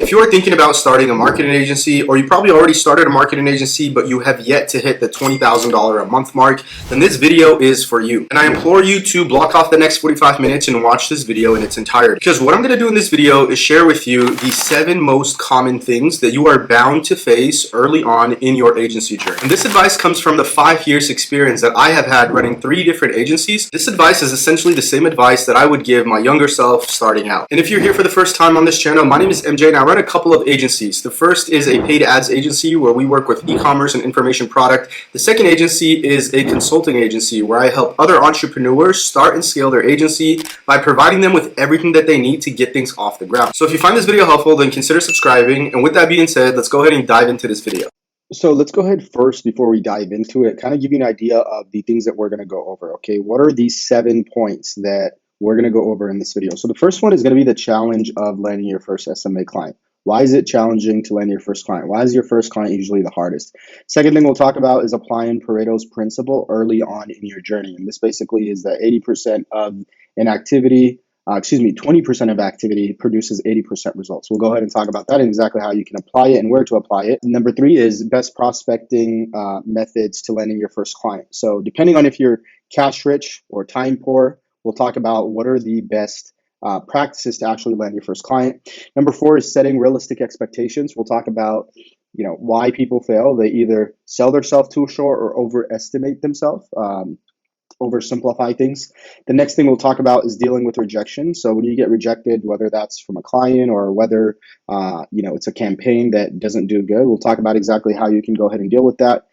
If you are thinking about starting a marketing agency, or you probably already started a marketing agency, but you have yet to hit the $20,000 a month mark, then this video is for you. And I implore you to block off the next 45 minutes and watch this video in its entirety. Because what I'm going to do in this video is share with you the 7 most common things that you are bound to face early on in your agency journey. And this advice comes from the 5 years experience that I have had running 3 different agencies. This advice is essentially the same advice that I would give my younger self starting out. And if you're here for the first time on this channel, my name is MJ and I run a couple of agencies. The first is a paid ads agency where we work with e-commerce and information product. The second agency is a consulting agency where I help other entrepreneurs start and scale their agency by providing them with everything that they need to get things off the ground. So if you find this video helpful, then consider subscribing. And with that being said, let's go ahead and dive into this video. So let's go ahead first, before we dive into it, kind of give you an idea of the things that we're going to go over. Okay, what are these 7 points that we're going to go over in this video? So the first one is going to be the challenge of landing your first SMA client. Why is it challenging to land your first client? Why is your first client usually the hardest? Second thing we'll talk about is applying Pareto's principle early on in your journey. And this basically is that 80% of an activity, 20% of activity produces 80% results. We'll go ahead and talk about that and exactly how you can apply it and where to apply it. Number 3 is best prospecting methods to landing your first client. So depending on if you're cash rich or time poor, we'll talk about what are the best practices to actually land your first client. Number 4 is setting realistic expectations. We'll talk about why people fail. They either sell themselves too short or overestimate themselves, oversimplify things. The next thing we'll talk about is dealing with rejection. So when you get rejected, whether that's from a client or whether it's a campaign that doesn't do good, we'll talk about exactly how you can go ahead and deal with that.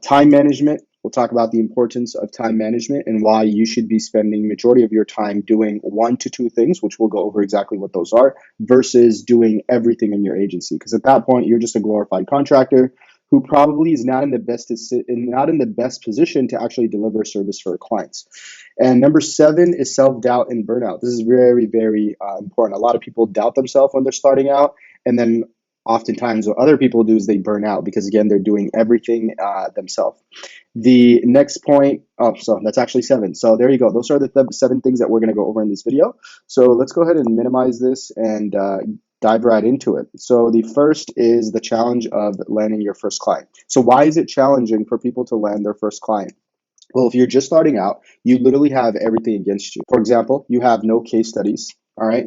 Time management. We'll talk about the importance of time management and why you should be spending majority of your time doing 1 to 2 things, which we'll go over exactly what those are, versus doing everything in your agency. Because at that point, you're just a glorified contractor who probably is not in the best position to actually deliver service for clients. And number 7 is self-doubt and burnout. This is very, very important. A lot of people doubt themselves when they're starting out, and then oftentimes what other people do is they burn out because, again, they're doing everything themselves. The next point, so that's actually 7. So there you go. Those are the 7 things that we're going to go over in this video. So let's go ahead and minimize this and dive right into it. So the first is the challenge of landing your first client. So why is it challenging for people to land their first client? Well, if you're just starting out, you literally have everything against you. For example, you have no case studies, all right?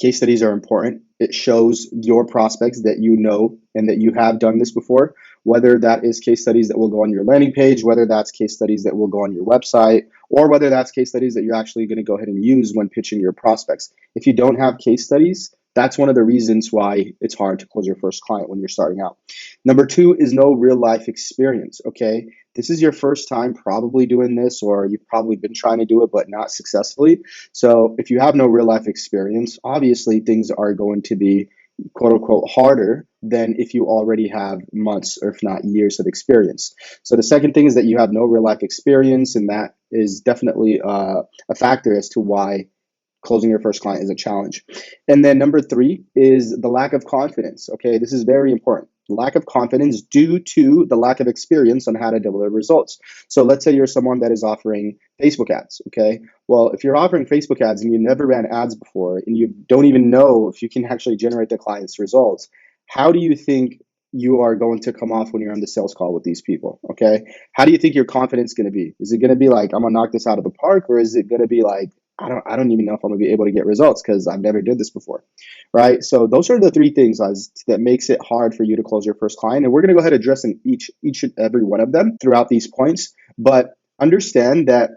Case studies are important. It shows your prospects that you know and that you have done this before, whether that is case studies that will go on your landing page, whether that's case studies that will go on your website, or whether that's case studies that you're actually going to go ahead and use when pitching your prospects. If you don't have case studies, that's one of the reasons why it's hard to close your first client when you're starting out. Number 2 is no real life experience, okay? This is your first time probably doing this, or you've probably been trying to do it, but not successfully. So if you have no real life experience, obviously things are going to be quote unquote harder than if you already have months or if not years of experience. So the second thing is that you have no real life experience, and that is definitely a factor as to why closing your first client is a challenge. And then number 3 is the lack of confidence. Okay, this is very important. Lack of confidence due to the lack of experience on how to deliver results. So let's say you're someone that is offering Facebook ads. Okay, well, if you're offering Facebook ads and you never ran ads before and you don't even know if you can actually generate the client's results, how do you think you are going to come off when you're on the sales call with these people? Okay, how do you think your confidence is going to be? Is it going to be like, I'm gonna knock this out of the park, or is it going to be like, I don't even know if I'm gonna be able to get results because I've never did this before, right? So those are the 3 things that makes it hard for you to close your first client, and we're gonna go ahead and address in each and every one of them throughout these points. But understand that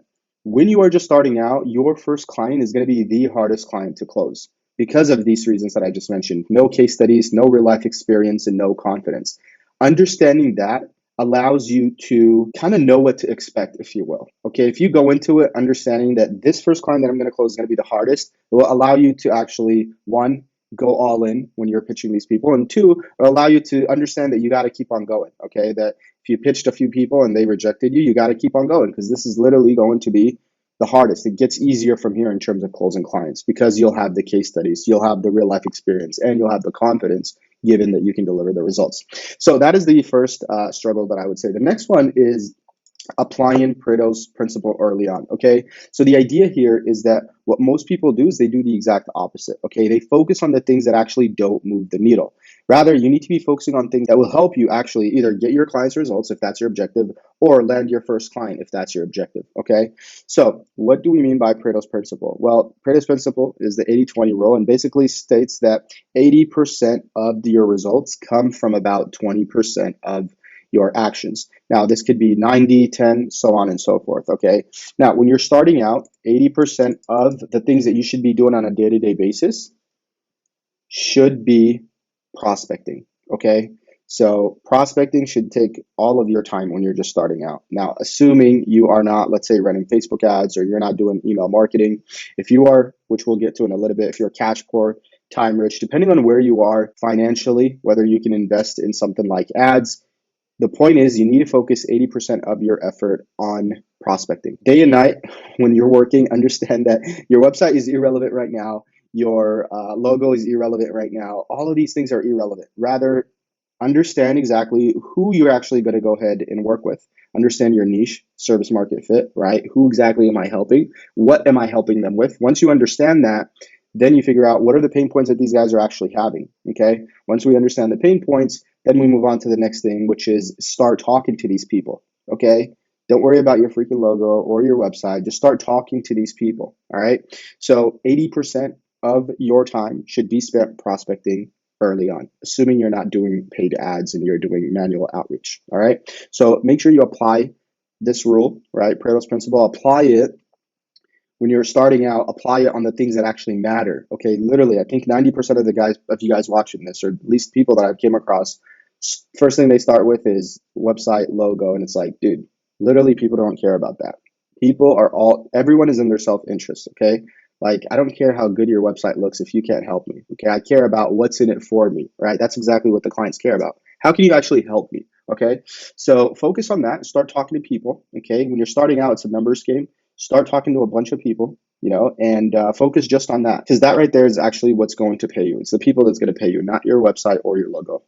when you are just starting out, your first client is gonna be the hardest client to close because of these reasons that I just mentioned: no case studies, no real life experience, and no confidence. Understanding that allows you to kind of know what to expect, if you will. Okay, if you go into it understanding that this first client that I'm going to close is going to be the hardest, it will allow you to actually, 1, go all in when you're pitching these people, and 2, it'll allow you to understand that you got to keep on going. Okay, that if you pitched a few people and they rejected you, you got to keep on going, because this is literally going to be the hardest. It gets easier from here in terms of closing clients because you'll have the case studies, you'll have the real life experience, and you'll have the confidence given that you can deliver the results. So that is the first struggle that I would say. The next one is applying Pareto's principle early on. Okay. So the idea here is that what most people do is they do the exact opposite. Okay. They focus on the things that actually don't move the needle. Rather, you need to be focusing on things that will help you actually either get your clients results if that's your objective, or land your first client if that's your objective. Okay. So what do we mean by Pareto's principle? Well, Pareto's principle is the 80-20 rule, and basically states that 80% of your results come from about 20% of your actions. Now, this could be 90, 10, so on and so forth. Okay. Now, when you're starting out, 80% of the things that you should be doing on a day to day basis should be prospecting. Okay. So, prospecting should take all of your time when you're just starting out. Now, assuming you are not, let's say, running Facebook ads or you're not doing email marketing. If you are, which we'll get to in a little bit, if you're cash poor, time rich, depending on where you are financially, whether you can invest in something like ads, the point is you need to focus 80% of your effort on prospecting. Day and night, when you're working, understand that your website is irrelevant right now. Your logo is irrelevant right now. All of these things are irrelevant. Rather, understand exactly who you're actually going to go ahead and work with. Understand your niche, service market fit, right? Who exactly am I helping? What am I helping them with? Once you understand that, then you figure out what are the pain points that these guys are actually having. Okay. Once we understand the pain points, then we move on to the next thing, which is start talking to these people. Okay. Don't worry about your freaking logo or your website. Just start talking to these people. All right. So 80% of your time should be spent prospecting early on, assuming you're not doing paid ads and you're doing manual outreach. All right. So make sure you apply this rule, right? Pareto's principle, apply it when you're starting out, apply it on the things that actually matter. Okay, literally, I think 90% of you guys watching this, or at least people that I've came across, first thing they start with is website, logo, and it's like, dude, literally, people don't care about that. Everyone is in their self-interest. Okay, like I don't care how good your website looks if you can't help me. Okay, I care about what's in it for me. Right, that's exactly what the clients care about. How can you actually help me? Okay, so focus on that. Start talking to people. Okay, when you're starting out, it's a numbers game. Start talking to a bunch of people, and focus just on that, because that right there is actually what's going to pay you. It's the people that's going to pay you, not your website or your logo.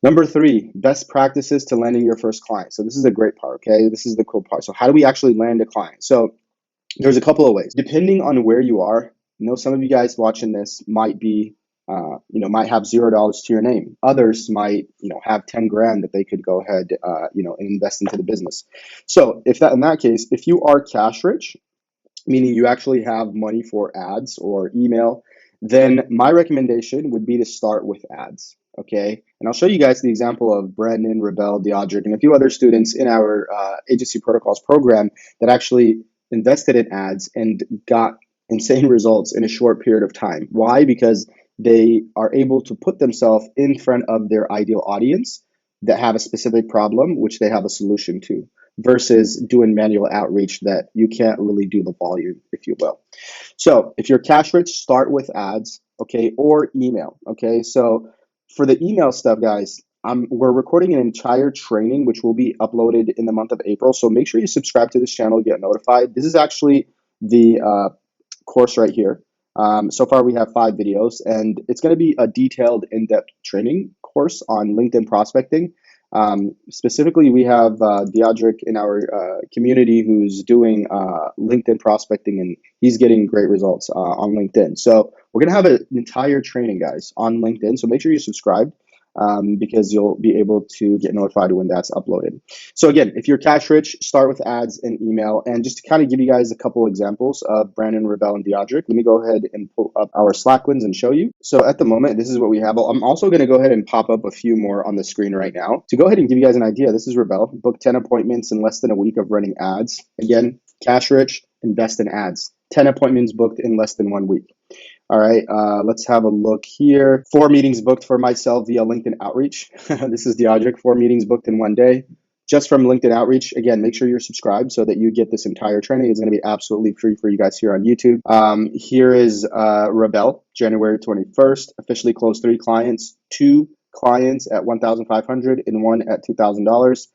Number 3, best practices to landing your first client. So this is a great part. Okay, this is the cool part. So how do we actually land a client? So there's a couple of ways depending on where you are. Some of you guys watching this might be might have $0 to your name. Others might, have 10 grand that they could go ahead, and invest into the business. So in that case, if you are cash rich, meaning you actually have money for ads or email, then my recommendation would be to start with ads. Okay. And I'll show you guys the example of Brandon, Rebel, Deodric, and a few other students in our agency protocols program that actually invested in ads and got insane results in a short period of time. Why? Because they are able to put themselves in front of their ideal audience that have a specific problem, which they have a solution to, versus doing manual outreach that you can't really do the volume, if you will. So if you're cash rich, start with ads, okay, or email, okay? So for the email stuff, guys, we're recording an entire training, which will be uploaded in the month of April. So make sure you subscribe to this channel, get notified. This is actually the course right here. So far, we have 5 videos, and it's going to be a detailed, in-depth training course on LinkedIn prospecting. Specifically, we have Deodric in our community who's doing LinkedIn prospecting, and he's getting great results on LinkedIn. So we're going to have an entire training, guys, on LinkedIn. So make sure you subscribe. Because you'll be able to get notified when that's uploaded. So again, if you're cash rich, start with ads and email. And just to kind of give you guys a couple examples of Brandon, Rebel, and Deodric, let me go ahead and pull up our Slack wins and show you. So at the moment, this is what we have. I'm also going to go ahead and pop up a few more on the screen right now. To go ahead and give you guys an idea, this is Rebel. Booked 10 appointments in less than a week of running ads. Again, cash rich, invest in ads. 10 appointments booked in less than 1 week. All right, let's have a look here. 4 meetings booked for myself via LinkedIn Outreach. This is Deodric, 4 meetings booked in 1 day. Just from LinkedIn Outreach. Again, make sure you're subscribed so that you get this entire training. It's going to be absolutely free for you guys here on YouTube. Here is Rebel, January 21st. Officially closed 3 clients, 2 clients at $1,500 and 1 at $2,000.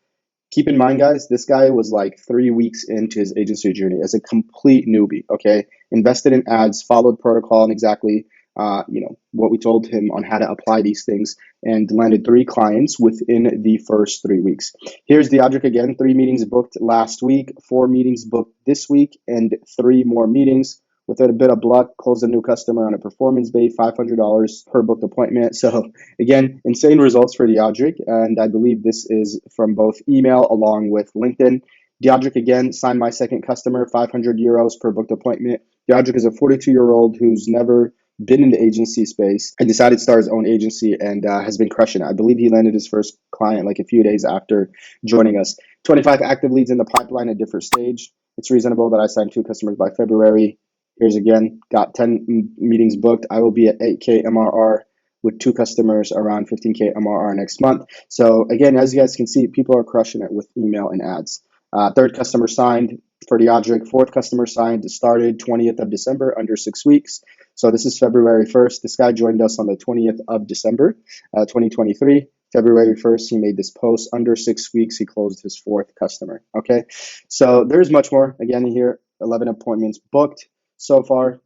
Keep in mind, guys, this guy was like 3 weeks into his agency journey as a complete newbie, okay? Invested in ads, followed protocol, and exactly what we told him on how to apply these things, and landed 3 clients within the first 3 weeks. Here's Deodric again. 3 meetings booked last week, 4 meetings booked this week, and 3 more meetings. With a bit of luck, closed a new customer on a performance base, $500 per booked appointment. So again, insane results for Deodric, and I believe this is from both email along with LinkedIn. Deodric again signed my second customer, 500 euros per booked appointment. Deodric is a 42-year-old who's never been in the agency space and decided to start his own agency, and has been crushing it. I believe he landed his first client like a few days after joining us. 25 active leads in the pipeline at different stage. It's reasonable that I signed 2 customers by February. Here's again, got 10 meetings booked. I will be at 8K MRR with 2 customers around 15K MRR next month. So again, as you guys can see, people are crushing it with email and ads. 3rd customer signed for Deodric. 4th customer signed, started 20th of December, under 6 weeks. So this is February 1st. This guy joined us on the 20th of December, 2023. February 1st, he made this post. Under 6 weeks, he closed his 4th customer. Okay, so there's much more. Again, here, 11 appointments booked so far.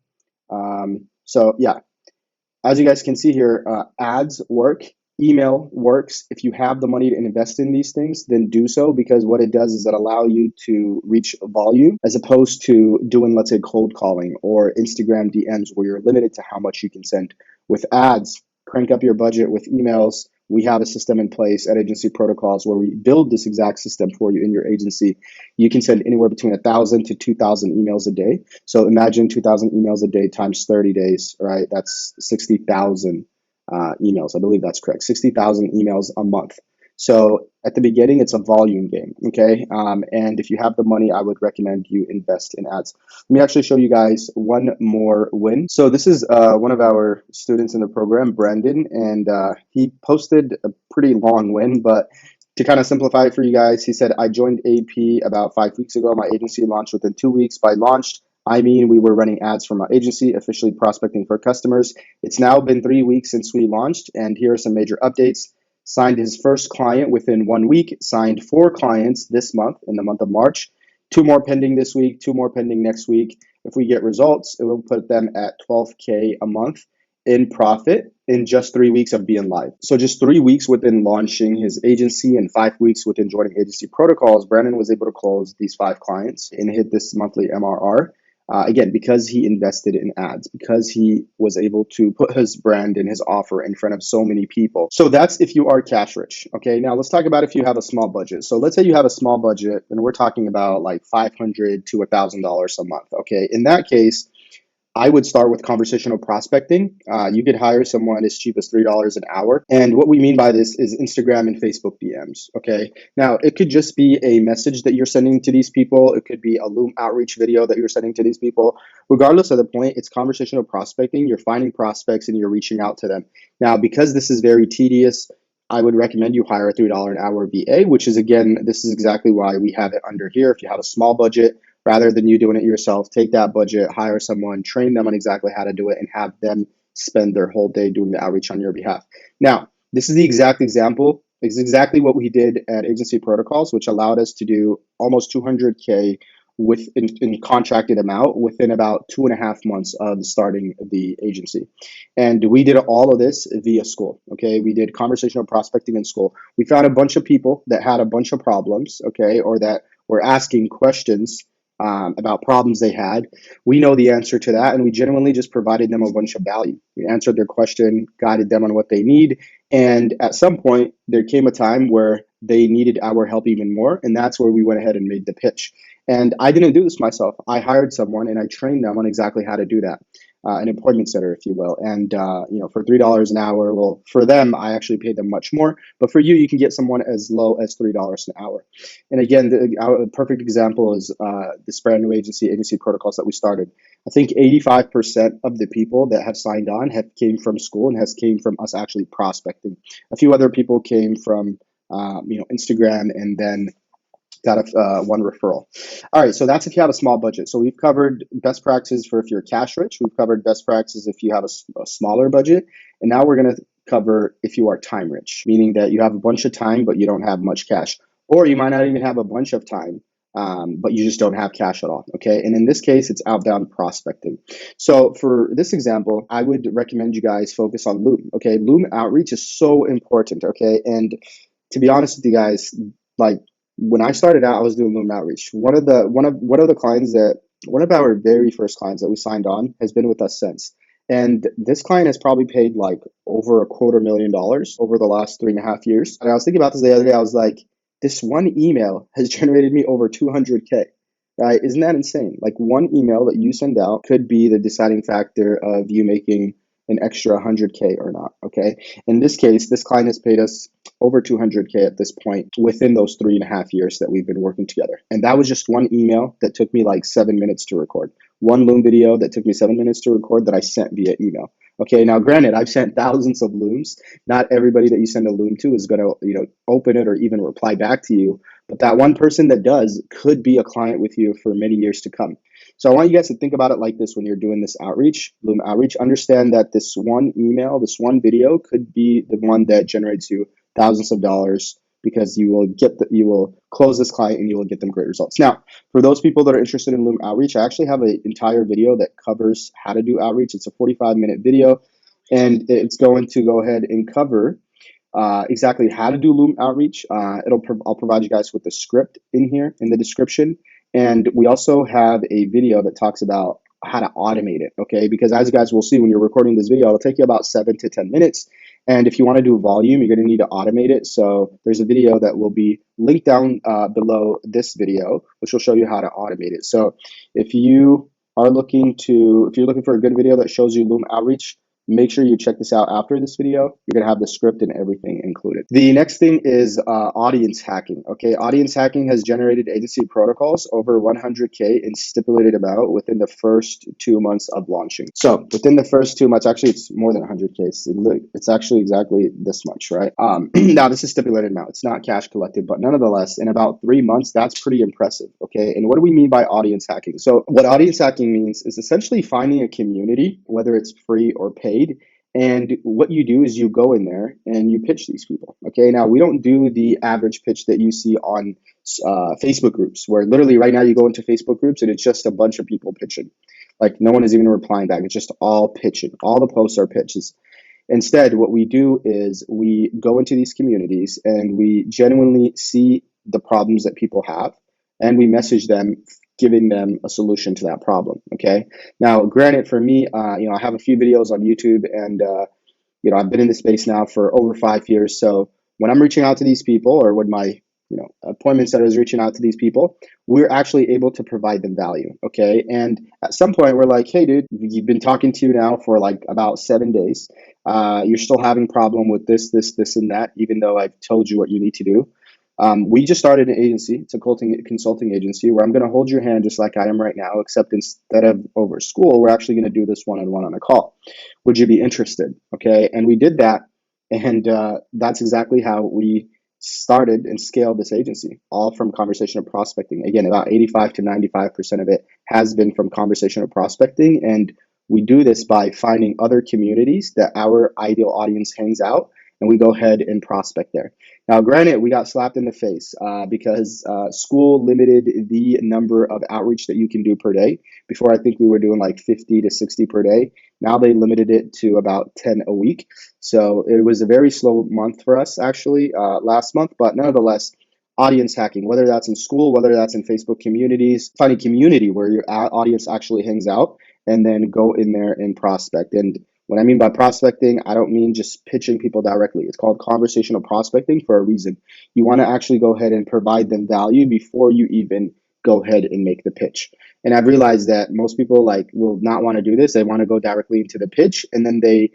So yeah, as you guys can see here, ads work, email works. If you have the money to invest in these things, then do so, because what it does is it allow you to reach volume as opposed to doing, let's say, cold calling or Instagram DMs where you're limited to how much you can send. With ads, crank up your budget. With emails, we have a system in place at Agency Protocols where we build this exact system for you in your agency. You can send anywhere between 1,000 to 2,000 emails a day. So imagine 2,000 emails a day times 30 days, right? That's 60,000 emails. I believe that's correct. 60,000 emails a month. So at the beginning, it's a volume game, okay? And if you have the money, I would recommend you invest in ads. Let me actually show you guys one more win. So this is one of our students in the program, Brandon, and he posted a pretty long win, but to kind of simplify it for you guys, he said, I joined AP about 5 weeks ago. My agency launched within 2 weeks. By launched, I mean we were running ads for my agency, officially prospecting for customers. It's now been 3 weeks since we launched, and here are some major updates. Signed his first client within 1 week, signed 4 clients this month, in the month of March, 2 more pending this week, 2 more pending next week. If we get results, it will put them at 12K a month in profit in just 3 weeks of being live. So just 3 weeks within launching his agency and 5 weeks within joining Agency Protocols, Brandon was able to close these 5 clients and hit this monthly MRR. Again, because he invested in ads, because he was able to put his brand and his offer in front of so many people. So that's if you are cash rich. Okay, now let's talk about if you have a small budget. So let's say you have a small budget and we're talking about like $500 to $1,000 a month. Okay, in that case, I would start with conversational prospecting. You could hire someone as cheap as $3 an hour. And what we mean by this is Instagram and Facebook DMs. Okay. Now, it could just be a message that you're sending to these people. It could be a Loom outreach video that you're sending to these people. Regardless of the point, it's conversational prospecting. You're finding prospects and you're reaching out to them. Now, because this is very tedious, I would recommend you hire a $3 an hour VA, which is, again, this is exactly why we have it under here. If you have a small budget, rather than you doing it yourself, take that budget, hire someone, train them on exactly how to do it, and have them spend their whole day doing the outreach on your behalf. Now, this is the exact example. It's exactly what we did at Agency Protocols, which allowed us to do almost 200K in contracted amount within about 2.5 months of starting the agency. And we did all of this via Skool. Okay, we did conversational prospecting in Skool. We found a bunch of people that had a bunch of problems, okay, or that were asking questions about problems they had. We know the answer to that, and we genuinely just provided them a bunch of value. We answered their question, guided them on what they need, and at some point, there came a time where they needed our help even more, and that's where we went ahead and made the pitch. And I didn't do this myself. I hired someone, and I trained them on exactly how to do that. An appointment setter, if you will. And, for $3 an hour, well, for them, I actually paid them much more. But for you, you can get someone as low as $3 an hour. And again, the perfect example is this brand new agency Protocols that we started. I think 85% of the people that have signed on have came from Skool and has came from us actually prospecting. A few other people came from, Instagram, and then got one referral. All right, so that's if you have a small budget. So we've covered best practices for if you're cash rich. We've covered best practices if you have a smaller budget. And now we're going to cover if you are time rich, meaning that you have a bunch of time, but you don't have much cash. Or you might not even have a bunch of time, but you just don't have cash at all. Okay. And in this case, it's outbound prospecting. So for this example, I would recommend you guys focus on Loom. Okay. Loom outreach is so important. Okay. And to be honest with you guys, like when I started out, I was doing Loom outreach. One of our very first clients that we signed on has been with us since. And this client has probably paid like over $250,000 over the last 3.5 years. And I was thinking about this the other day. I was like, this one email has generated me over 200K. Right? Isn't that insane? Like one email that you send out could be the deciding factor of you making an extra 100K or not. Okay. In this case, this client has paid us over 200K at this point within those 3.5 years that we've been working together. And that was just one email that took me like 7 minutes to record. One Loom video that took me 7 minutes to record that I sent via email. Okay, now granted, I've sent thousands of Looms. Not everybody that you send a Loom to is going to, open it or even reply back to you. But that one person that does could be a client with you for many years to come. So I want you guys to think about it like this when you're doing this outreach, Loom outreach. Understand that this one email, this one video could be the one that generates you thousands of dollars because you will close this client and you will get them great results. Now, for those people that are interested in Loom outreach, I actually have an entire video that covers how to do outreach. It's a 45-minute video, and it's going to go ahead and cover exactly how to do Loom outreach. I'll provide you guys with the script in here in the description. And we also have a video that talks about how to automate it, okay? Because as you guys will see when you're recording this video, it'll take you about 7 to 10 minutes. And if you want to do volume, you're going to need to automate it. So there's a video that will be linked down below this video, which will show you how to automate it. So if you're looking for a good video that shows you Loom outreach, make sure you check this out after this video. You're going to have the script and everything included. The next thing is audience hacking. Okay, audience hacking has generated agency protocols over 100K in stipulated amount within the first 2 months of launching. So within the first 2 months, actually, it's more than 100K. It's actually exactly this much, right? Now, this is stipulated amount. It's not cash collected, but nonetheless, in about 3 months, that's pretty impressive. Okay, and what do we mean by audience hacking? So what audience hacking means is essentially finding a community, whether it's free or paid. And what you do is you go in there and you pitch these people. Okay, now we don't do the average pitch that you see on Facebook groups, where literally right now you go into Facebook groups and it's just a bunch of people pitching. Like no one is even replying back. It's just all pitching. All the posts are pitches. Instead, what we do is we go into these communities and we genuinely see the problems that people have, and we message them, giving them a solution to that problem. Okay. Now, granted, for me, I have a few videos on YouTube, and I've been in this space now for over 5 years. So when I'm reaching out to these people, or when my appointment setter is reaching out to these people, we're actually able to provide them value. Okay. And at some point, we're like, hey, dude, you've been talking to you now for like about 7 days. You're still having problem with this, and that, even though I've told you what you need to do. We just started an agency. It's a consulting agency where I'm going to hold your hand just like I am right now, except instead of over Skool, we're actually going to do this one-on-one on a call. Would you be interested? Okay. And we did that. And that's exactly how we started and scaled this agency, all from conversational prospecting. Again, about 85 to 95% of it has been from conversational prospecting. And we do this by finding other communities that our ideal audience hangs out, and we go ahead and prospect there. Now, granted, we got slapped in the face because Skool limited the number of outreach that you can do per day. Before, I think we were doing like 50 to 60 per day. Now they limited it to about 10 a week. So it was a very slow month for us, actually, last month. But nonetheless, audience hacking, whether that's in Skool, whether that's in Facebook communities, find a community where your audience actually hangs out, and then go in there and prospect. And what I mean by prospecting, I don't mean just pitching people directly. It's called conversational prospecting for a reason. You want to actually go ahead and provide them value before you even go ahead and make the pitch. And I've realized that most people will not want to do this. They want to go directly into the pitch, and then they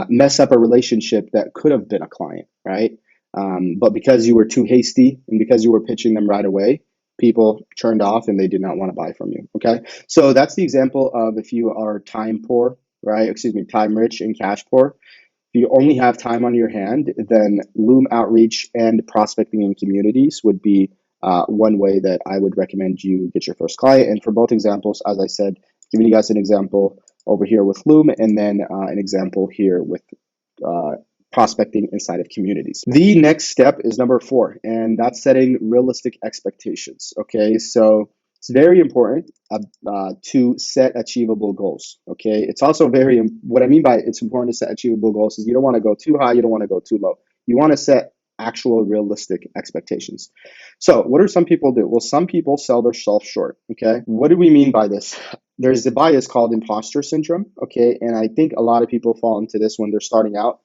mess up a relationship that could have been a client, right? But because you were too hasty and because you were pitching them right away, people turned off and they did not want to buy from you. Okay. So that's the example of if you are time poor, right? Excuse me, time rich and cash poor. If you only have time on your hand, then Loom outreach and prospecting in communities would be one way that I would recommend you get your first client. And for both examples, as I said, giving you guys an example over here with Loom, and then an example here with prospecting inside of communities. The next step is number 4, and that's setting realistic expectations. Okay, so it's very important to set achievable goals. Okay, it's also what I mean by it's important to set achievable goals is you don't want to go too high, you don't want to go too low. You want to set actual realistic expectations. So what do some people do? Well, some people sell themselves short. Okay, what do we mean by this? There's a bias called imposter syndrome. Okay, and I think a lot of people fall into this when they're starting out.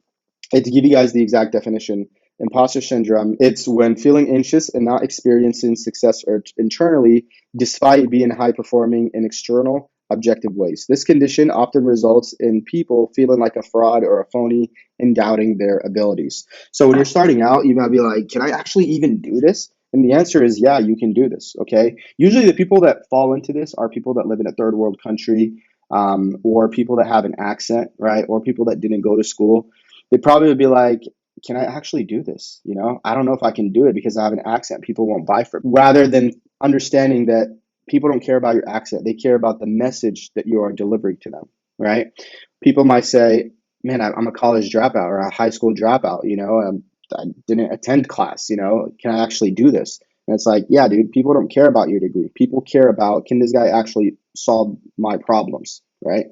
And to give you guys the exact definition, imposter syndrome, it's when feeling anxious and not experiencing success internally despite being high performing in external objective ways. This condition often results in people feeling like a fraud or a phony and doubting their abilities. So when you're starting out, you might be like, can I actually even do this? And the answer is, yeah, you can do this. Okay. Usually the people that fall into this are people that live in a third world country, or people that have an accent, right? Or people that didn't go to school. They probably would be like, can I actually do this? I don't know if I can do it because I have an accent. People won't buy from me. Rather than understanding that people don't care about your accent. They care about the message that you are delivering to them, right? People might say, man, I'm a college dropout or a high school dropout, I didn't attend class, can I actually do this? And it's like, yeah, dude, people don't care about your degree. People care about, can this guy actually solve my problems, right?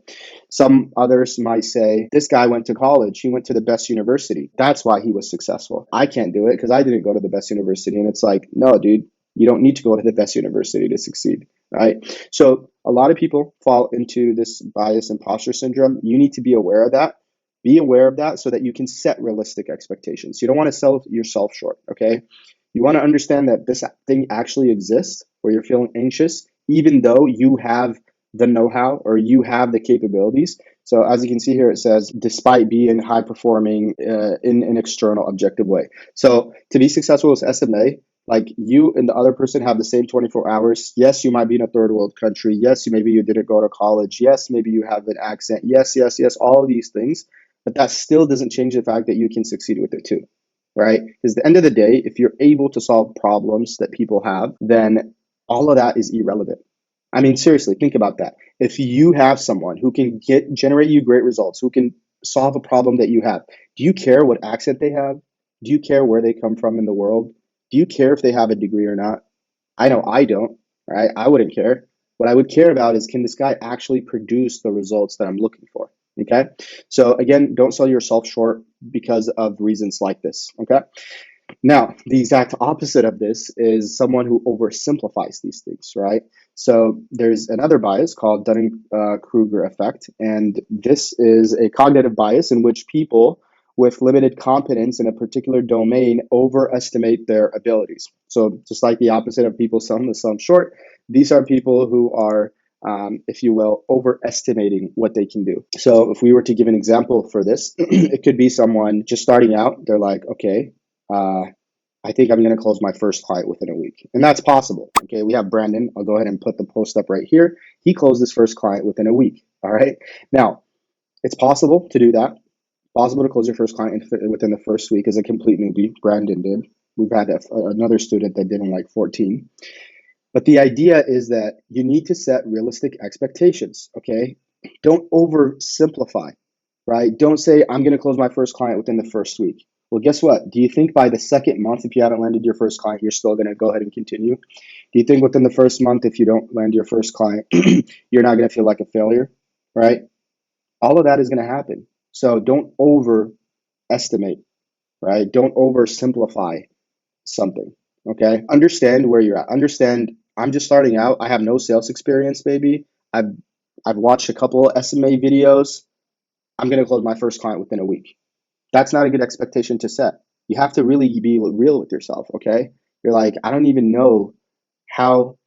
Some others might say, this guy went to college. He went to the best university. That's why he was successful. I can't do it because I didn't go to the best university. And it's like, no, dude, you don't need to go to the best university to succeed, right? So a lot of people fall into this bias imposter syndrome. You need to be aware of that. Be aware of that so that you can set realistic expectations. You don't want to sell yourself short, okay? You want to understand that this thing actually exists where you're feeling anxious, even though you have the know-how or you have the capabilities. So as you can see here, it says, despite being high performing in an external objective way. So to be successful as SMA, like you and the other person have the same 24 hours. Yes, you might be in a third world country. Yes, maybe you didn't go to college. Yes, maybe you have an accent. Yes, all of these things. But that still doesn't change the fact that you can succeed with it too, right? Because at the end of the day, if you're able to solve problems that people have, then all of that is irrelevant. I mean, seriously, think about that. If you have someone who can generate you great results, who can solve a problem that you have, do you care what accent they have? Do you care where they come from in the world? Do you care if they have a degree or not? I know I don't, right? I wouldn't care. What I would care about is, can this guy actually produce the results that I'm looking for? Okay. So again, don't sell yourself short because of reasons like this. Okay. Now, the exact opposite of this is someone who oversimplifies these things, right? So there's another bias called Dunning-Kruger effect, and this is a cognitive bias in which people with limited competence in a particular domain overestimate their abilities. So just like the opposite of people selling themselves short, these are people who are, if you will, overestimating what they can do. So if we were to give an example for this, it could be someone just starting out. They're like, okay, I think I'm going to close my first client within a week. And that's possible. Okay, we have Brandon. I'll go ahead and put the post up right here. He closed his first client within a week. All right. Now, it's possible to do that. Possible to close your first client within the first week as a complete newbie. Brandon did. We've had another student that did in like 14. But the idea is that you need to set realistic expectations. Okay. Don't oversimplify, right? Don't say, I'm going to close my first client within the first week. Well, guess what? Do you think by the second month, if you haven't landed your first client, you're still going to go ahead and continue? Do you think within the first month, if you don't land your first client, you're not going to feel like a failure, right? All of that is going to happen. So don't overestimate, right? Don't oversimplify something, okay? Understand where you're at. Understand, I'm just starting out. I have no sales experience, baby. I've watched a couple of SMA videos. I'm going to close my first client within a week. That's not a good expectation to set. You have to really be real with yourself, okay? You're like, I don't even know how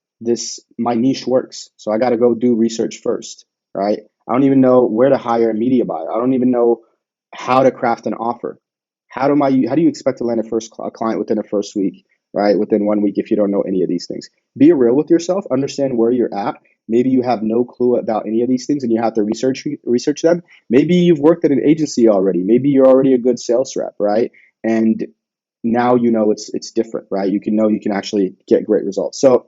my niche works. So I got to go do research first, right? I don't even know where to hire a media buyer. I don't even know how to craft an offer. How do you expect to land a client within a first week, right? Within 1 week if you don't know any of these things. Be real with yourself. Understand where you're at. Maybe you have no clue about any of these things and you have to research them. Maybe you've worked at an agency already. Maybe you're already a good sales rep, right? And now you know it's different, right? You can actually get great results. So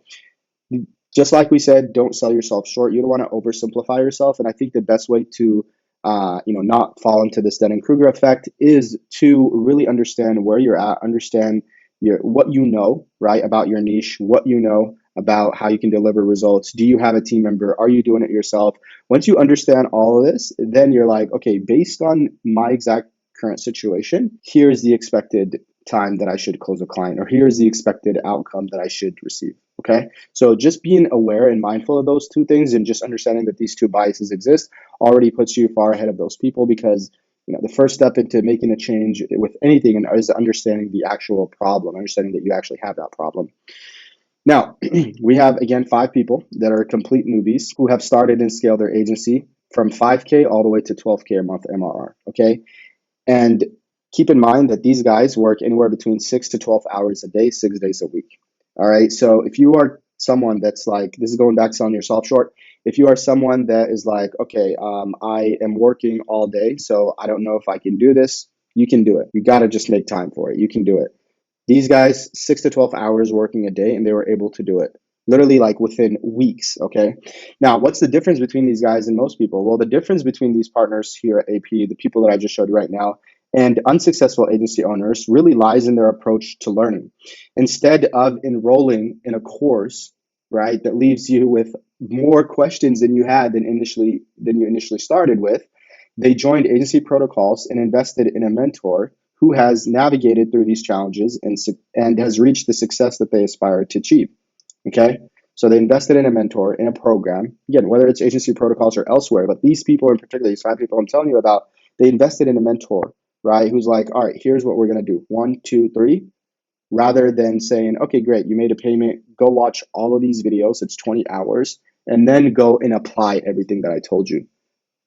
just like we said, don't sell yourself short. You don't want to oversimplify yourself. And I think the best way to not fall into this Dunning-Kruger effect, is to really understand where you're at, understand what you know, right, about your niche, what you know about how you can deliver results. Do you have a team member? Are you doing it yourself? Once you understand all of this, then you're like, okay, based on my exact current situation, here's the expected time that I should close a client, or here's the expected outcome that I should receive. Okay. So just being aware and mindful of those two things and just understanding that these two biases exist already puts you far ahead of those people, because the first step into making a change with anything is understanding the actual problem, understanding that you actually have that problem. Now, we have, again, 5 people that are complete newbies who have started and scaled their agency from 5K all the way to 12K a month MRR. Okay. And keep in mind that these guys work anywhere between 6 to 12 hours a day, 6 days a week. All right. So if you are someone that's like, this is going back to selling yourself short. If you are someone that is like, okay, I am working all day, so I don't know if I can do this, you can do it. You got to just make time for it. You can do it. These guys, 6 to 12 hours working a day, and they were able to do it literally like within weeks. Okay. Now, what's the difference between these guys and most people? Well, the difference between these partners here at AP, the people that I just showed you right now, and unsuccessful agency owners really lies in their approach to learning. Instead of enrolling in a course, right, that leaves you with more questions than you had than you initially started with, they joined agency protocols and invested in a mentor who has navigated through these challenges and has reached the success that they aspire to achieve. Okay. So they invested in a mentor, in a program, again, whether it's agency protocols or elsewhere, but these people in particular, these 5 people I'm telling you about, they invested in a mentor, right? Who's like, all right, here's what we're going to do. 1, 2, 3, rather than saying, okay, great, you made a payment, go watch all of these videos. It's 20 hours, and then go and apply everything that I told you.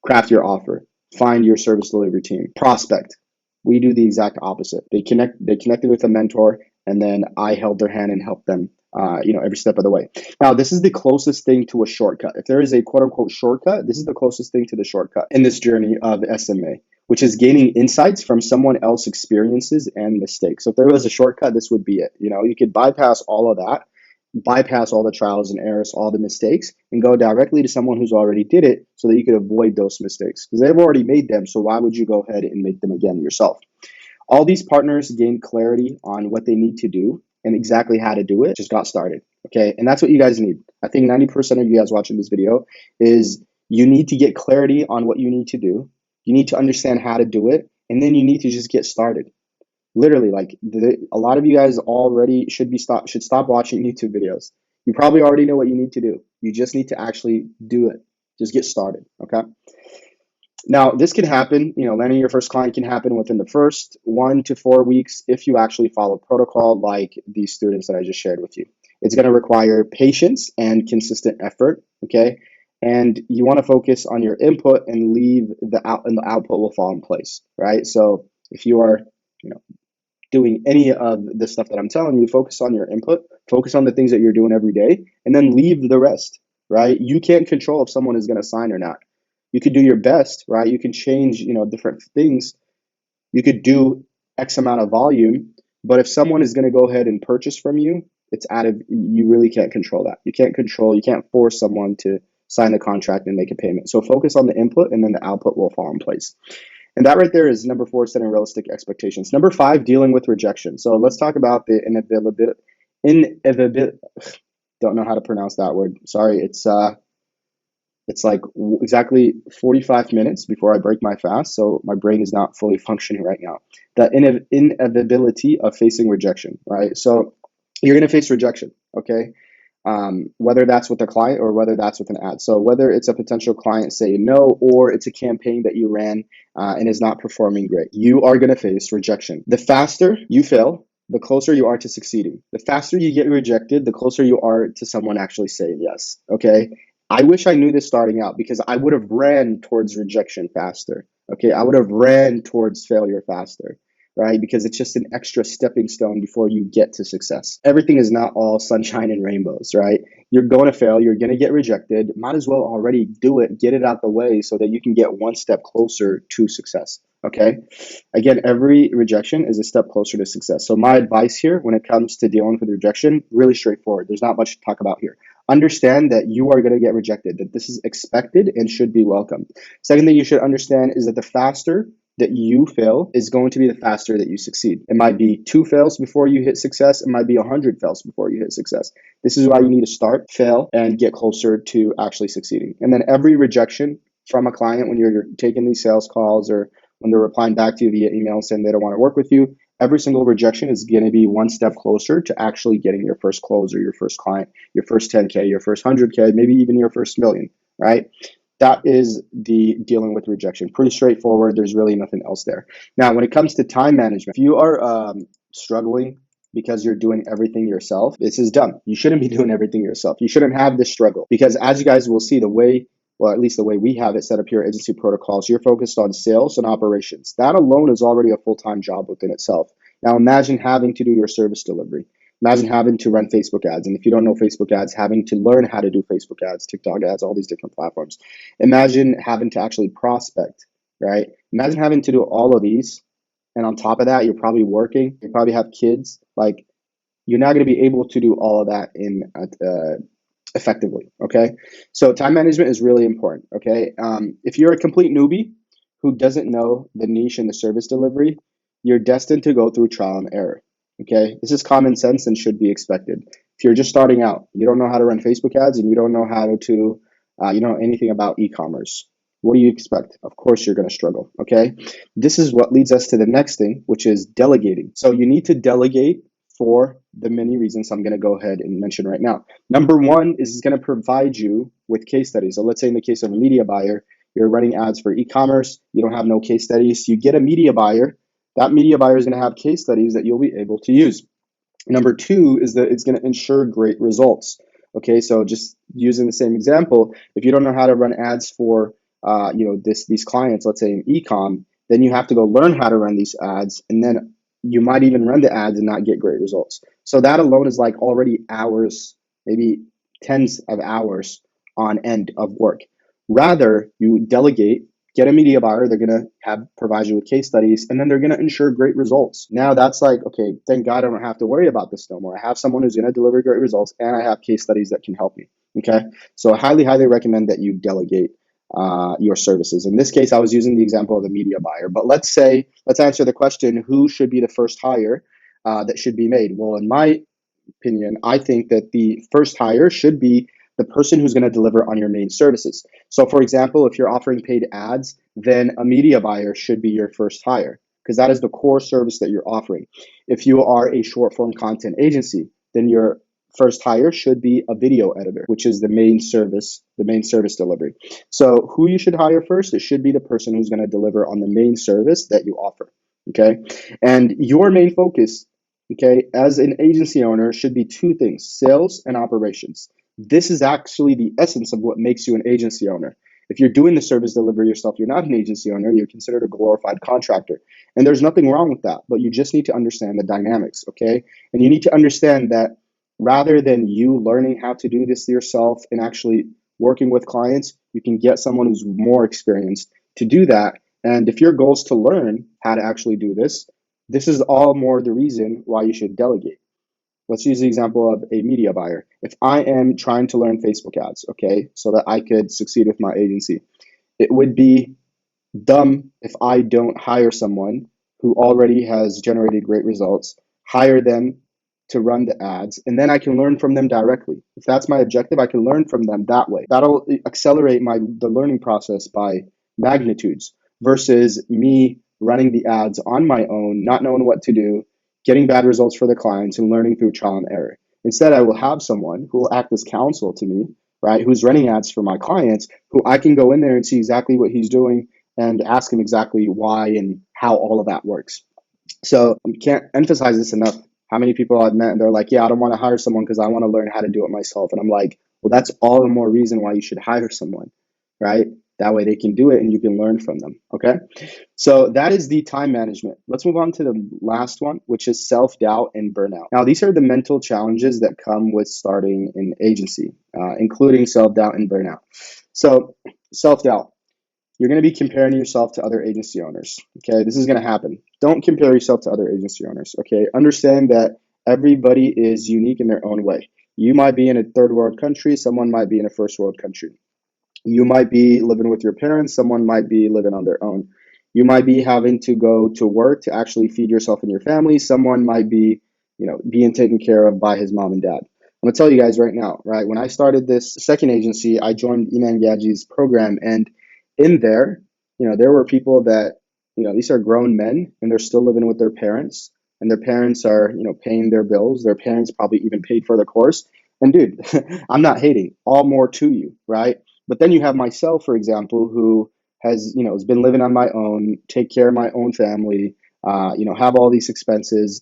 Craft your offer, find your service delivery team, prospect. We do the exact opposite. They connected with a mentor, and then I held their hand and helped them, every step of the way. Now, this is the closest thing to a shortcut. If there is a quote unquote shortcut, this is the closest thing to the shortcut in this journey of SMA, which is gaining insights from someone else's experiences and mistakes. So if there was a shortcut, this would be it. You could bypass all of that, bypass all the trials and errors, all the mistakes, and go directly to someone who's already did it so that you could avoid those mistakes, because they've already made them. So why would you go ahead and make them again yourself? All these partners gain clarity on what they need to do and exactly how to do it, just got started. Okay. And that's what you guys need. I think 90% of you guys watching this video is you need to get clarity on what you need to do. You need to understand how to do it. And then you need to just get started. Literally, like a lot of you guys already should stop watching YouTube videos. You probably already know what you need to do. You just need to actually do it. Just get started. Okay. Now, this can happen, landing your first client can happen within the first 1 to 4 weeks if you actually follow protocol like these students that I just shared with you. It's going to require patience and consistent effort, okay? And you want to focus on your input and leave the output will fall in place, right? So if you are, doing any of the stuff that I'm telling you, focus on your input, focus on the things that you're doing every day, and then leave the rest, right? You can't control if someone is going to sign or not. You could do your best, right? You can change, different things. You could do X amount of volume, but if someone is going to go ahead and purchase from you, you really can't control that. You can't force someone to sign the contract and make a payment. So focus on the input, and then the output will fall in place. And that right there is number 4, setting realistic expectations. Number 5, dealing with rejection. So let's talk about the inevitability. Don't know how to pronounce that word. Sorry, it's like exactly 45 minutes before I break my fast, so my brain is not fully functioning right now. The inevitability of facing rejection, right? So you're going to face rejection, okay? Whether that's with a client or whether that's with an ad. So whether it's a potential client saying no, or it's a campaign that you ran and is not performing great, you are going to face rejection. The faster you fail, the closer you are to succeeding. The faster you get rejected, the closer you are to someone actually saying yes, okay? I wish I knew this starting out, because I would have ran towards rejection faster, okay? I would have ran towards failure faster, right? Because it's just an extra stepping stone before you get to success. Everything is not all sunshine and rainbows, right? You're going to fail. You're going to get rejected. Might as well already do it, get it out the way so that you can get one step closer to success, okay? Again, every rejection is a step closer to success. So my advice here when it comes to dealing with rejection, really straightforward. There's not much to talk about here. Understand that you are going to get rejected, that this is expected and should be welcomed. Second thing you should understand is that the faster that you fail is going to be the faster that you succeed. It might be 2 fails before you hit success. It might be 100 fails before you hit success. This is why you need to start, fail, and get closer to actually succeeding. And then every rejection from a client when you're taking these sales calls or when they're replying back to you via email saying they don't want to work with you, every single rejection is going to be one step closer to actually getting your first close or your first client, your first 10K, your first 100K, maybe even your first million, right? That is the dealing with rejection. Pretty straightforward. There's really nothing else there. Now, when it comes to time management, if you are struggling because you're doing everything yourself, this is dumb. You shouldn't be doing everything yourself. You shouldn't have this struggle because as you guys will see, at least the way we have it set up here at Agency Protocols, you're focused on sales and operations. That alone is already a full-time job within itself. Now imagine having to do your service delivery. Imagine having to run Facebook ads. And if you don't know Facebook ads, having to learn how to do Facebook ads, TikTok ads, all these different platforms. Imagine having to actually prospect, right? Imagine having to do all of these. And on top of that, you're probably working, you probably have kids. Like, you're not going to be able to do all of that effectively, okay? So time management is really important, okay? If you're a complete newbie who doesn't know the niche in the service delivery, you're destined to go through trial and error, okay? This is common sense and should be expected. If you're just starting out, you don't know how to run Facebook ads and you don't know how to, you don't know anything about e-commerce, what do you expect? Of course you're going to struggle, okay? This is what leads us to the next thing, which is delegating. So you need to delegate for the many reasons I'm going to go ahead and mention right now. Number one is it's going to provide you with case studies. So let's say in the case of a media buyer, you're running ads for e-commerce, you don't have no case studies, you get a media buyer. That media buyer is going to have case studies that you'll be able to use. Number two is that it's going to ensure great results. Okay, so just using the same example, if you don't know how to run ads for these clients, let's say in e-com, then you have to go learn how to run these ads, and then you might even run the ads and not get great results. So that alone is like already hours, maybe tens of hours on end of work. Rather, you delegate, get a media buyer, they're going to provide you with case studies, and then they're going to ensure great results. Now that's like, okay, thank God I don't have to worry about this no more. I have someone who's going to deliver great results, and I have case studies that can help me. Okay, so I highly, highly recommend that you delegate your services. In this case, I was using the example of the media buyer, but let's answer the question, who should be the first hire that should be made? Well, in my opinion, I think that the first hire should be the person who's going to deliver on your main services. So for example, if you're offering paid ads, then a media buyer should be your first hire because that is the core service that you're offering. If you are a short form content agency, then your first hire should be a video editor, which is the main service delivery. So who you should hire first, it should be the person who's going to deliver on the main service that you offer, okay? And your main focus, okay, as an agency owner should be two things, sales and operations. This is actually the essence of what makes you an agency owner. If you're doing the service delivery yourself, you're not an agency owner, you're considered a glorified contractor. And there's nothing wrong with that, but you just need to understand the dynamics, okay? And you need to understand that rather than you learning how to do this yourself and actually working with clients, you can get someone who's more experienced to do that. And if your goal is to learn how to actually do this, this is all more the reason why you should delegate. Let's use the example of a media buyer. If I am trying to learn Facebook ads, okay, so that I could succeed with my agency, it would be dumb if I don't hire someone who already has generated great results, hire them to run the ads, and then I can learn from them directly. If that's my objective, I can learn from them that way. That'll accelerate the learning process by magnitudes versus me running the ads on my own, not knowing what to do, getting bad results for the clients and learning through trial and error. Instead, I will have someone who will act as counsel to me, right, who's running ads for my clients, who I can go in there and see exactly what he's doing and ask him exactly why and how all of that works. So I can't emphasize this enough. How many people I've met and they're like, yeah, I don't want to hire someone because I want to learn how to do it myself. And I'm like, well, that's all the more reason why you should hire someone, right? That way they can do it and you can learn from them, okay? So that is the time management. Let's move on to the last one, which is self-doubt and burnout. Now, these are the mental challenges that come with starting an agency, including self-doubt and burnout. So self-doubt, you're going to be comparing yourself to other agency owners, okay? This is going to happen. Don't compare yourself to other agency owners, okay? Understand that everybody is unique in their own way. You might be in a third world country, someone might be in a first world country. You might be living with your parents, someone might be living on their own. You might be having to go to work to actually feed yourself and your family. Someone might be, being taken care of by his mom and dad. I'm gonna tell you guys right now, right? When I started this second agency, I joined Iman Gadji's program, and in there, there were people that, these are grown men and they're still living with their parents, and their parents are, paying their bills. Their parents probably even paid for the course. And dude, I'm not hating, all more to you, right? But then you have myself, for example, who has been living on my own, take care of my own family, have all these expenses,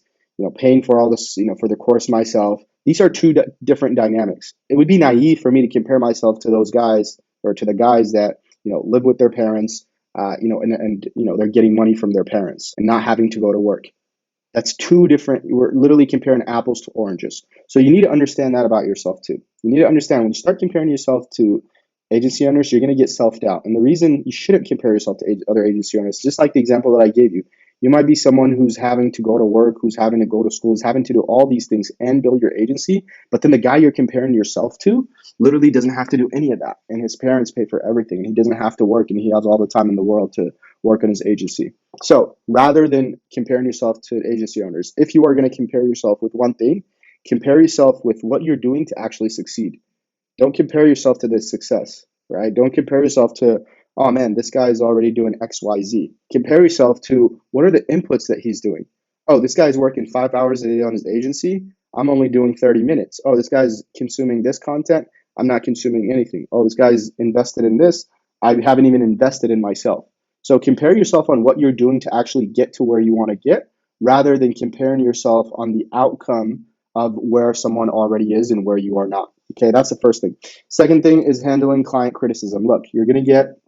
paying for all this, for the course myself. These are two different dynamics. It would be naive for me to compare myself to those guys, or to the guys that, live with their parents, and they're getting money from their parents and not having to go to work. That's two different, we're literally comparing apples to oranges. So you need to understand that about yourself too. You need to understand, when you start comparing yourself to agency owners, you're going to get self-doubt. And the reason you shouldn't compare yourself to other agency owners, just like the example that I gave you, you might be someone who's having to go to work, who's having to go to school, who's having to do all these things and build your agency. But then the guy you're comparing yourself to literally doesn't have to do any of that. And his parents pay for everything. He doesn't have to work, and he has all the time in the world to work on his agency. So rather than comparing yourself to agency owners, if you are going to compare yourself with one thing, compare yourself with what you're doing to actually succeed. Don't compare yourself to this success, right? Don't compare yourself to, oh man, this guy is already doing XYZ. Compare yourself to, what are the inputs that he's doing? Oh, this guy's working 5 hours a day on his agency. I'm only doing 30 minutes. Oh, this guy's consuming this content. I'm not consuming anything. Oh, this guy's invested in this. I haven't even invested in myself. So compare yourself on what you're doing to actually get to where you want to get, rather than comparing yourself on the outcome of where someone already is and where you are not. Okay, that's the first thing. Second thing is handling client criticism. Look, you're going to get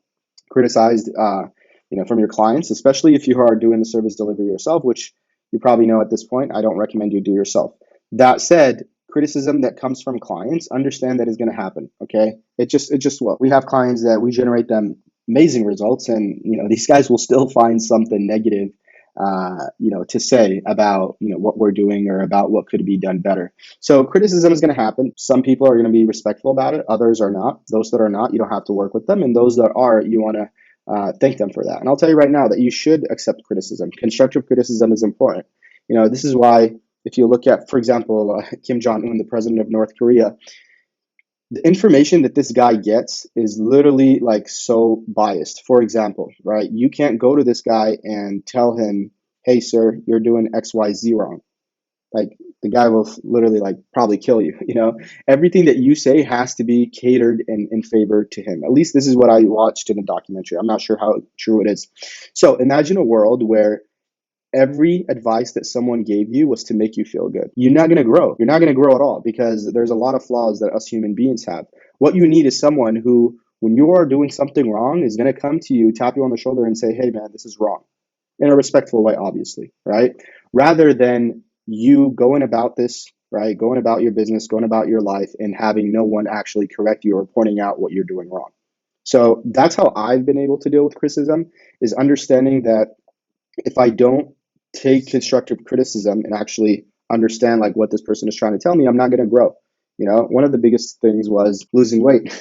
criticized, from your clients, especially if you are doing the service delivery yourself, which you probably know at this point. I don't recommend you do yourself. That said, criticism that comes from clients, understand that is going to happen. Okay, it just will. We have clients that we generate them amazing results, and these guys will still find something negative to say about what we're doing, or about what could be done better. So criticism is going to happen. Some people are going to be respectful about it. Others are not. Those that are not, you don't have to work with them, and those that are, you want to thank them for that. And I'll tell you right now that you should accept criticism. Constructive criticism is important. This is why, if you look at, for example, Kim Jong-un, the president of North Korea, the information that this guy gets is literally like so biased. For example, right? You can't go to this guy and tell him, hey, sir, you're doing XYZ wrong. Like, the guy will literally probably kill you. Everything that you say has to be catered in favor to him. At least this is what I watched in a documentary. I'm not sure how true it is. So imagine a world where every advice that someone gave you was to make you feel good. You're not going to grow. You're not going to grow at all, because there's a lot of flaws that us human beings have. What you need is someone who, when you are doing something wrong, is going to come to you, tap you on the shoulder, and say, hey, man, this is wrong. In a respectful way, obviously, right? Rather than you going about this, right? Going about your business, going about your life, and having no one actually correct you or pointing out what you're doing wrong. So that's how I've been able to deal with criticism, is understanding that if I don't take constructive criticism and actually understand what this person is trying to tell me, I'm not going to grow. One of the biggest things was losing weight.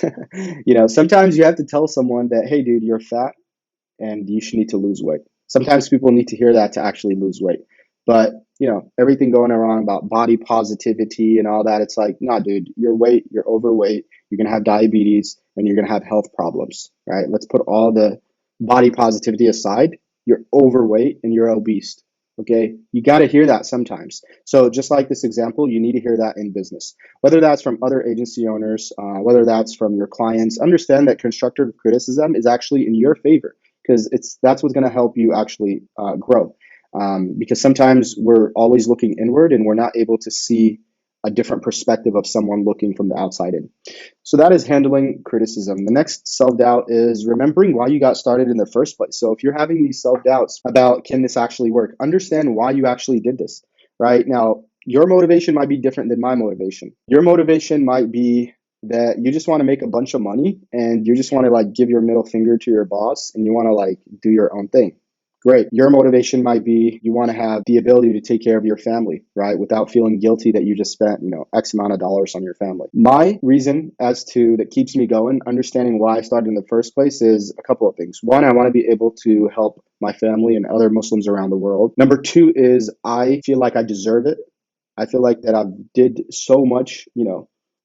Sometimes you have to tell someone that, hey, dude, you're fat and you should need to lose weight. Sometimes people need to hear that to actually lose weight. But, everything going around about body positivity and all that, it's like, nah, dude, you're overweight, you're going to have diabetes, and you're going to have health problems, right? Let's put all the body positivity aside. You're overweight and you're obese. Okay, you got to hear that sometimes. So just like this example, you need to hear that in business, whether that's from other agency owners, whether that's from your clients. Understand that constructive criticism is actually in your favor, because that's what's going to help you actually grow. Because sometimes we're always looking inward and we're not able to see a different perspective of someone looking from the outside in. So that is handling criticism. The next self-doubt is remembering why you got started in the first place. So if you're having these self-doubts about, can this actually work? Understand why you actually did this, right? Now, your motivation might be different than my motivation. Your motivation might be that you just want to make a bunch of money and you just want to give your middle finger to your boss and you want to do your own thing. Great. Your motivation might be you want to have the ability to take care of your family, right? Without feeling guilty that you just spent, X amount of dollars on your family. My reason as to that keeps me going, understanding why I started in the first place is a couple of things. One, I want to be able to help my family and other Muslims around the world. Number two is I feel like I deserve it. I feel like that I did so much,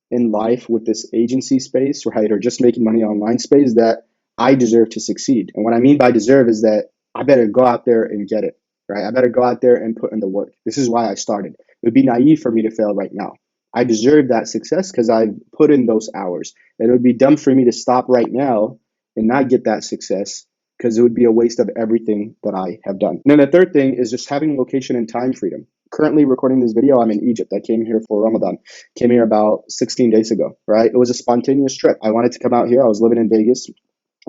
in life with this agency space, right? Or just making money online space that I deserve to succeed. And what I mean by deserve is that I better go out there and get it, right? I better go out there and put in the work. This is why I started. It would be naive for me to fail right now. I deserve that success because I've put in those hours. And it would be dumb for me to stop right now and not get that success because it would be a waste of everything that I have done. And then the third thing is just having location and time freedom. Currently recording this video, I'm in Egypt. I came here for Ramadan. Came here about 16 days ago, right? It was a spontaneous trip. I wanted to come out here. I was living in Vegas.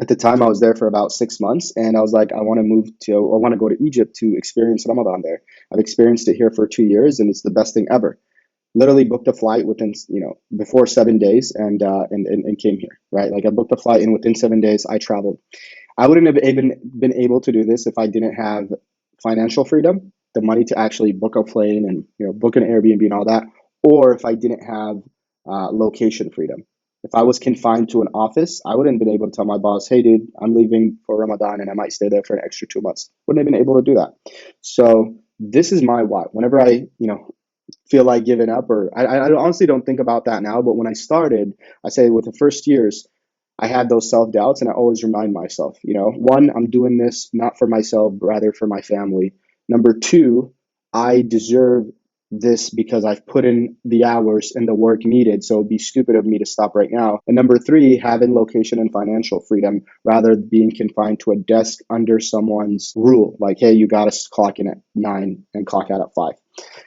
At the time, I was there for about 6 months, and I was like, I want to go to Egypt to experience Ramadan there. I've experienced it here for 2 years, and it's the best thing ever. Literally booked a flight within, before 7 days, and came here, right? Like I booked a flight, and within 7 days, I traveled. I wouldn't have even been able to do this if I didn't have financial freedom, the money to actually book a plane and book an Airbnb and all that, or if I didn't have location freedom. If I was confined to an office, I wouldn't have been able to tell my boss, hey, dude, I'm leaving for Ramadan and I might stay there for an extra 2 months. Wouldn't have been able to do that. So this is my why. Whenever I, feel like giving up, or I honestly don't think about that now, but when I started, I say with the first years, I had those self-doubts and I always remind myself, one, I'm doing this not for myself, but rather for my family. Number two, I deserve this because I've put in the hours and the work needed. So it'd be stupid of me to stop right now. And number three, having location and financial freedom rather than being confined to a desk under someone's rule. Like, hey, you got to clock in at 9 and clock out at 5.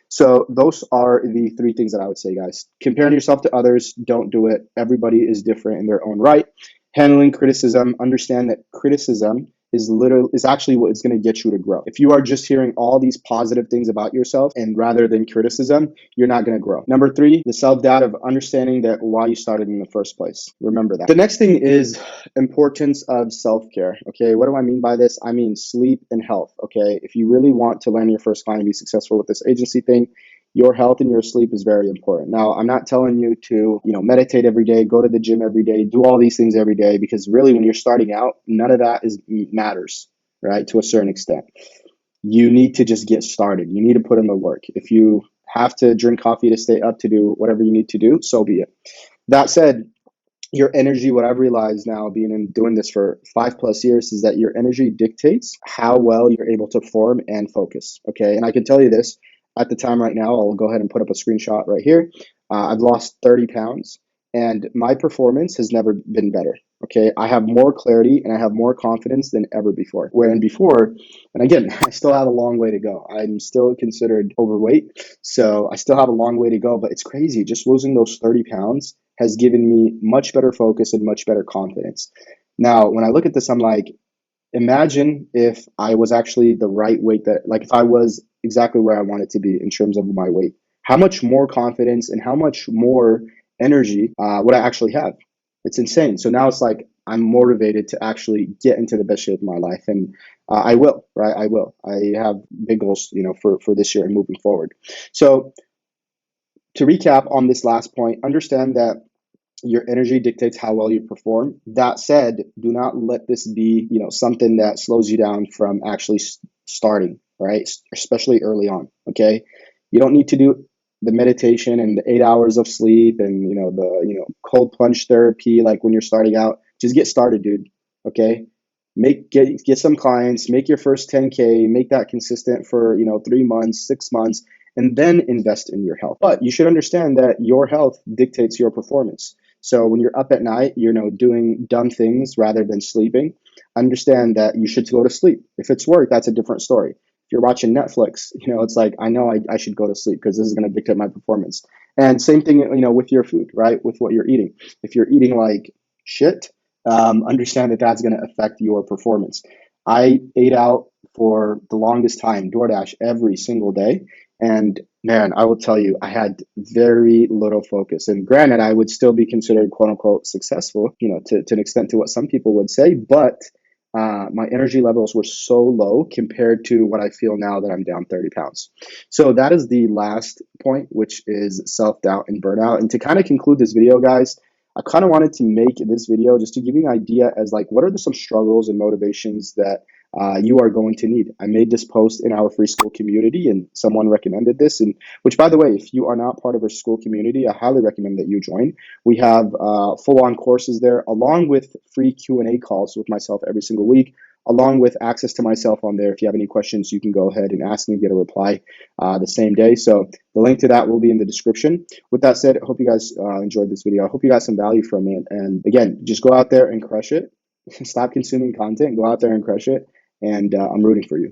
So those are the three things that I would say, guys. Comparing yourself to others, don't do it. Everybody is different in their own right. Handling criticism, understand that criticism is actually what is going to get you to grow. If you are just hearing all these positive things about yourself and rather than criticism, you're not going to grow. Number three, the self-doubt of understanding that why you started in the first place. Remember that. The next thing is importance of self-care. Okay, what do I mean by this? I mean sleep and health. Okay, if you really want to land your first client and be successful with this agency thing, your health and your sleep is very important. Now, I'm not telling you to, meditate every day, go to the gym every day, do all these things every day, because really when you're starting out, none of that matters, right? To a certain extent. You need to just get started. You need to put in the work. If you have to drink coffee to stay up to do whatever you need to do, so be it. That said, your energy, what I've realized now doing this for 5+ years is that your energy dictates how well you're able to form and focus. Okay. And I can tell you this at the time right now, I'll go ahead and put up a screenshot right here. I've lost 30 pounds and my performance has never been better. Okay. I have more clarity and I have more confidence than ever before. And again, I still have a long way to go. I'm still considered overweight. So I still have a long way to go, but it's crazy. Just losing those 30 pounds has given me much better focus and much better confidence. Now, when I look at this, I'm like, imagine if I was actually the right weight if I was exactly where I wanted to be in terms of my weight, how much more confidence and how much more energy would I actually have? It's insane. So now it's like, I'm motivated to actually get into the best shape of my life. And I will, right? I will. I have big goals, for this year and moving forward. So to recap on this last point, understand that your energy dictates how well you perform. That said, do not let this be, something that slows you down from actually starting, right? Especially early on, okay? You don't need to do the meditation and the 8 hours of sleep and, the cold plunge therapy like when you're starting out. Just get started, dude, okay? Get some clients, make your first 10K, make that consistent for, 3 months, 6 months, and then invest in your health. But you should understand that your health dictates your performance. So when you're up at night, doing dumb things rather than sleeping, understand that you should go to sleep. If it's work, that's a different story. If you're watching Netflix, it's like, I know I should go to sleep because this is going to dictate my performance. And same thing, with your food, right? With what you're eating. If you're eating like shit, understand that that's going to affect your performance. I ate out for the longest time, DoorDash every single day. And man, I will tell you, I had very little focus. And granted, I would still be considered quote unquote successful, to an extent to what some people would say, but my energy levels were so low compared to what I feel now that I'm down 30 pounds. So that is the last point, which is self-doubt and burnout. And to kind of conclude this video, guys, I kind of wanted to make this video just to give you an idea as like what are some struggles and motivations that you are going to need. I made this post in our free Skool community and someone recommended this, and which, by the way, if you are not part of our Skool community, I highly recommend that you join. We have full-on courses there along with free Q&A calls with myself every single week, along with access to myself on there. If you have any questions, you can go ahead and ask me, get a reply the same day. So the link to that will be in the description. With that said, I hope you guys enjoyed this video. I hope you got some value from it. And again, just go out there and crush it. Stop consuming content, go out there and crush it. And I'm rooting for you.